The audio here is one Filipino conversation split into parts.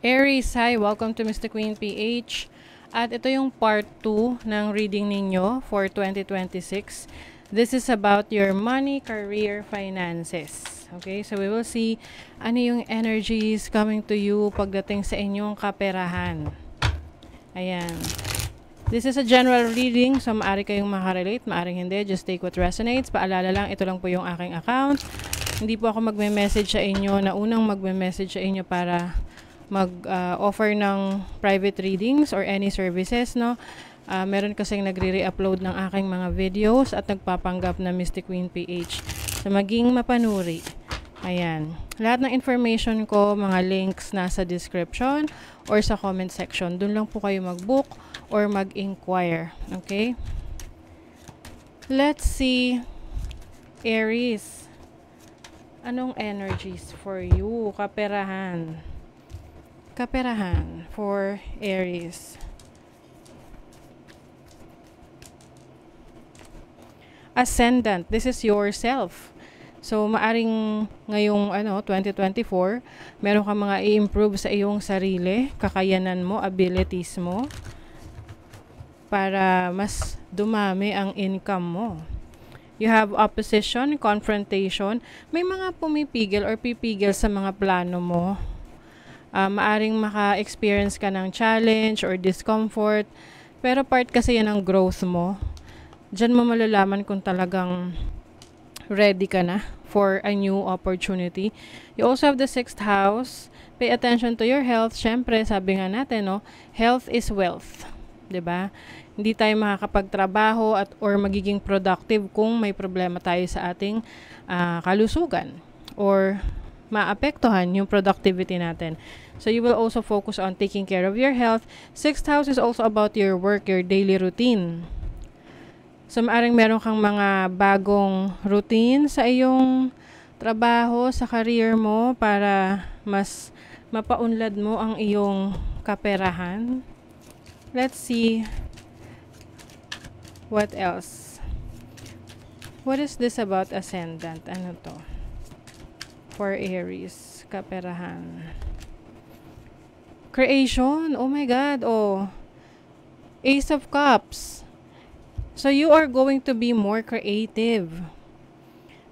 Aries, hi! Welcome to Mr. Queen PH. At ito yung part 2 ng reading ninyo for 2026. This is about your money, career, finances. Okay, so we will see ano yung energies coming to you pagdating sa inyong kaperahan. Ayan. This is a general reading, so maaari kayong makarelate, maaring hindi. Just take what resonates. Paalala lang, ito lang po yung aking account. Hindi po ako magme-message sa inyo na unang magme-message sa inyo para mag-offer ng private readings or any services, no? Meron kasing nagre-re-upload ng aking mga videos at nagpapanggap na Mystic Queen PH. So, maging mapanuri. Ayan. Lahat ng information ko, mga links nasa description or sa comment section. Doon lang po kayo mag-book or mag-inquire. Okay? Let's see. Aries. Anong energies for you? Kaperahan. Kaperahan for Aries. Ascendant. This is yourself. So, maaring ngayong 2024, meron kang mga i-improve sa iyong sarili, kakayanan mo, abilities mo, para mas dumami ang income mo. You have opposition, confrontation. May mga pumipigil or pipigil sa mga plano mo. Maaring maka-experience ka ng challenge or discomfort. Pero part kasi yan ng growth mo. Diyan mo malalaman kung talagang ready ka na for a new opportunity. You also have the 6th house. Pay attention to your health. Syempre, sabi nga natin, no, health is wealth. 'Di ba? Hindi tayo makakapagtrabaho at or magiging productive kung may problema tayo sa ating kalusugan or maapektuhan yung productivity natin. So you will also focus on taking care of your health. 6th house is also about your work, your daily routine. So maaring meron kang mga bagong routine sa iyong trabaho, sa career mo para mas mapaunlad mo ang iyong kaperahan. Let's see what else. What is this about ascendant? Ano to? For Aries, kaperahan. Creation. Oh my God. Oh. Ace of Cups. So you are going to be more creative.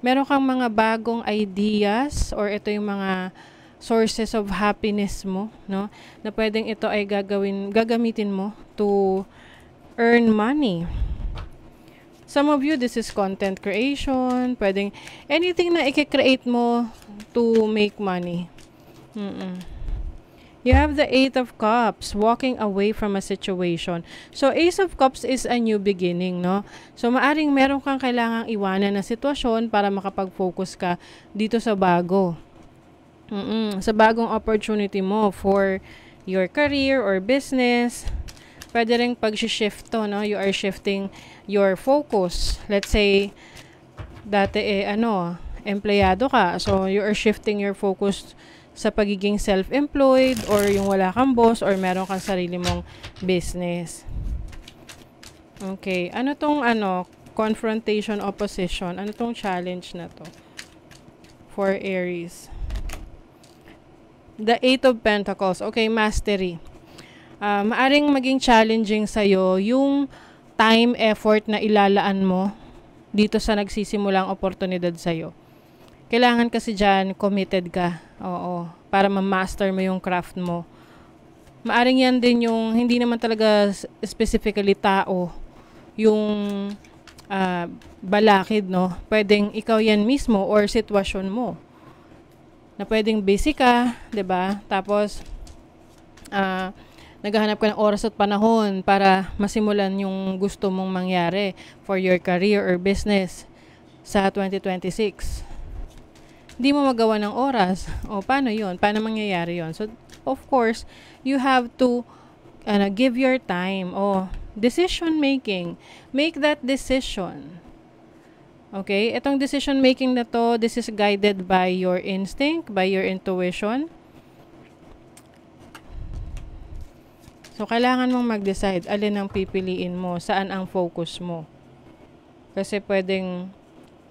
Meron kang mga bagong ideas or ito yung mga sources of happiness mo, no? Na pwedeng ito ay gagamitin mo to earn money. Some of you, this is content creation. Pwedeng anything na i-create mo to make money. You have the 8 of Cups, walking away from a situation. So, Ace of Cups is a new beginning, no? So, maaring meron kang kailangang iwanan na sitwasyon para makapag-focus ka dito sa bago. Sa bagong opportunity mo for your career or business. Pwede rin pag-shift to, no? You are shifting your focus. Let's say, dati empleyado ka. So, you are shifting your focus sa pagiging self-employed or yung wala kang boss or meron kang sarili mong business. Okay. Ano tong confrontation, opposition? Ano tong challenge na to? For Aries. The 8 of Pentacles. Okay, mastery. Maaring maging challenging sa'yo yung time, effort na ilalaan mo dito sa nagsisimulang oportunidad sa'yo. Kailangan kasi dyan, committed ka. Oo. Para ma-master mo yung craft mo. Maaring yan din yung, hindi naman talaga specifically tao, yung balakid, no? Pwedeng ikaw yan mismo or sitwasyon mo. Na pwedeng busy ka, 'di ba? Tapos, naghahanap ka ng oras at panahon para masimulan yung gusto mong mangyari for your career or business sa 2026. Hindi mo magawa ng oras. O, paano yun? Paano mangyayari yun? So, of course, you have to give your time. O, decision making. Make that decision. Okay? Itong decision making na to, this is guided by your instinct, by your intuition. So, kailangan mong mag-decide alin ang pipiliin mo, saan ang focus mo. Kasi pwedeng,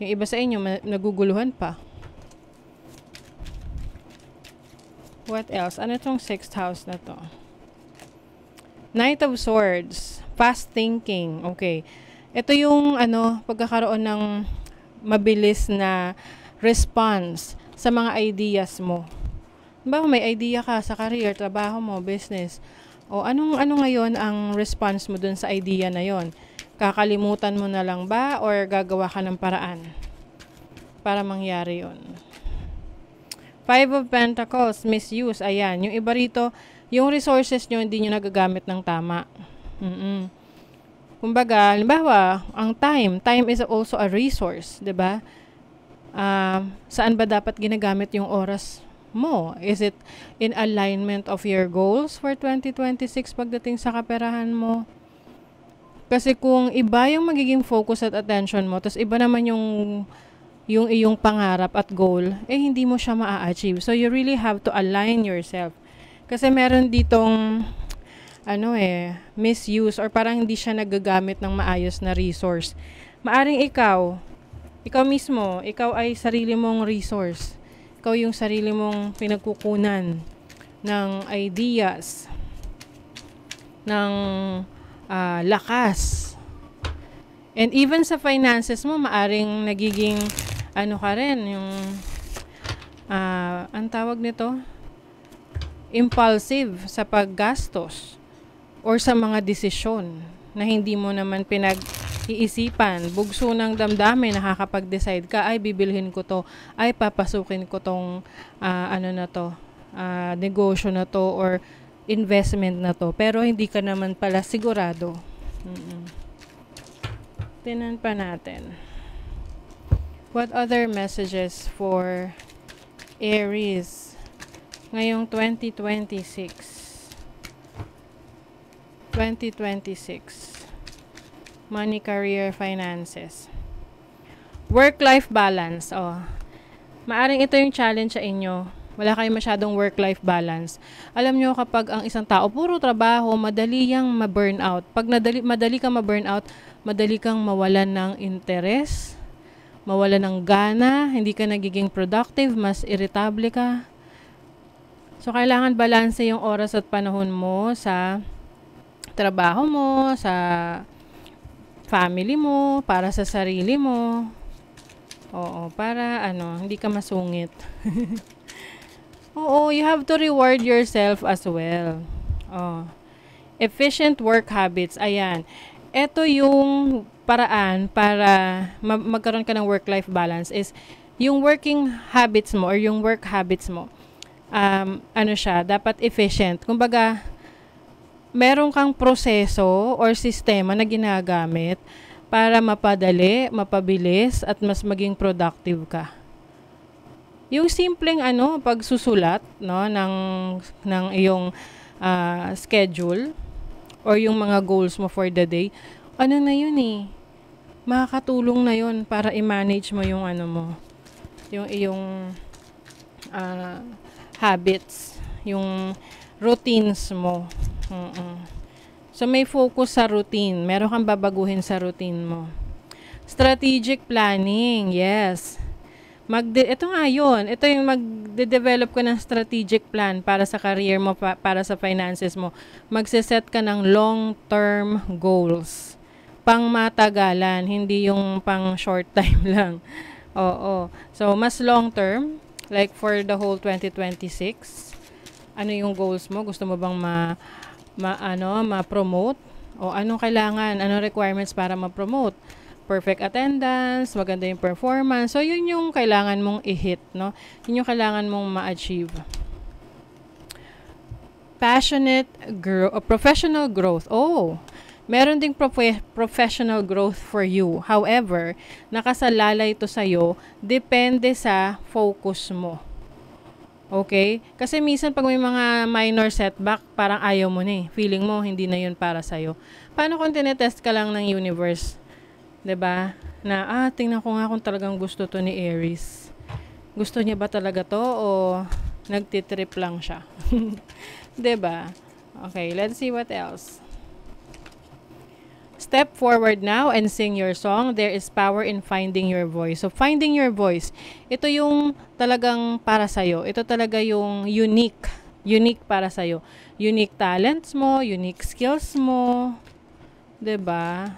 yung iba sa inyo, naguguluhan pa. What else? Ano tong 6th house na to? Knight of Swords. Fast thinking. Okay. Ito yung pagkakaroon ng mabilis na response sa mga ideas mo. Diba, may idea ka sa career, trabaho mo, business. O ano ngayon ang response mo dun sa idea na yon? Kakalimutan mo na lang ba or gagawa ka ng paraan para mangyari yon? 5 of Pentacles, misuse. Ayan, yung iba rito, yung resources nyo hindi nyo nagagamit ng tama. Kumbaga, halimbawa, ang time is also a resource, 'di ba? Saan ba dapat ginagamit yung oras mo? Is it in alignment of your goals for 2026 pagdating sa kaperahan mo? Kasi kung iba yung magiging focus at attention mo, tapos iba naman yung iyong pangarap at goal, hindi mo siya maa-achieve. So, you really have to align yourself. Kasi meron ditong misuse or parang hindi siya nagagamit ng maayos na resource. Maaring ikaw mismo, ikaw ay sarili mong resource. Ikaw yung sarili mong pinagkukunan ng ideas, ng lakas. And even sa finances mo, maaring nagiging ka rin, yung ang tawag nito, impulsive sa paggastos or sa mga desisyon na hindi mo naman pinag-iisipan. Bugso ng damdamin, nakakapag-decide ka, ay bibilhin ko to, ay papasukin ko tong negosyo na to or investment na to. Pero hindi ka naman pala sigurado. Tinan pa natin. What other messages for Aries ngayong 2026? Money, career, finances. Work-life balance. Maaring ito yung challenge sa inyo. Wala kayong masyadong work-life balance. Alam nyo, kapag ang isang tao puro trabaho, madali yang ma-burnout. Pag madali kang ma-burnout, madali kang mawalan ng interes, mawalan ng gana, hindi ka nagiging productive, mas irritable ka. So, kailangan balanse yung oras at panahon mo sa trabaho mo, sa family mo, para sa sarili mo. Oo, para hindi ka masungit. Oo, you have to reward yourself as well. Efficient work habits. Ayan. Ito yung paraan para magkaroon ka ng work-life balance is yung working habits mo or yung work habits mo. Dapat efficient. Kumbaga, meron kang proseso or sistema na ginagamit para mapadali, mapabilis, at mas maging productive ka. Yung simpleng pagsusulat ng iyong schedule or yung mga goals mo for the day, na yun makakatulong na yun para i-manage mo yung yung iyong habits, yung routines mo. So, may focus sa routine. Meron kang babaguhin sa routine mo. Strategic planning, yes. Ito nga yun. Ito yung magde-develop ka ng strategic plan para sa career mo, para sa finances mo. Magsiset ka ng long-term goals. Pang matagalan, hindi yung pang short time lang. Oo. So, mas long-term, like for the whole 2026. Ano yung goals mo? Gusto mo bang ma-promote? O anong kailangan? Anong requirements para ma-promote? Perfect attendance, maganda yung performance. So, yun yung kailangan mong i-hit, no? Yun yung kailangan mong ma-achieve. Professional growth. Meron ding professional growth for you. However, nakasalalay ito sa'yo, depende sa focus mo. Okay? Kasi minsan pag may mga minor setback, parang ayaw mo na Feeling mo, hindi na yun para sa'yo. Paano kung tinetest ka lang ng universe? 'Di ba? Na tingnan ko nga kung talagang gusto to ni Aries. Gusto niya ba talaga to o nagtitrip lang siya? 'Di ba? Okay, let's see what else. Step forward now and sing your song. There is power in finding your voice. So, finding your voice, ito yung talagang para sa'yo. Ito talaga yung unique Unique para sa'yo. Unique talents mo, unique skills mo, 'di ba?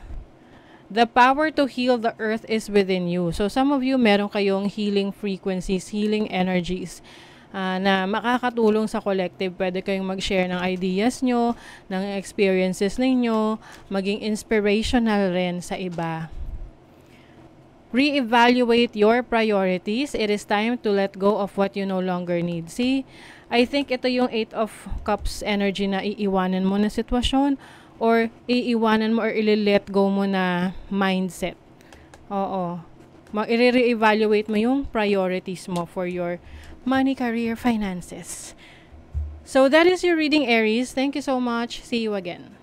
The power to heal the earth is within you. So some of you meron kayong healing frequencies, healing energies na makakatulong sa collective. Pwede kayong mag-share ng ideas nyo, ng experiences ninyo, maging inspirational rin sa iba. Reevaluate your priorities. It is time to let go of what you no longer need. See, I think ito yung 8 of Cups energy na iiwanan mo na sitwasyon or iiwanan mo or i-let go mo na mindset. Oo. I-re-evaluate mo yung priorities mo for your money, career, finances. So that is your reading, Aries. Thank you so much. See you again.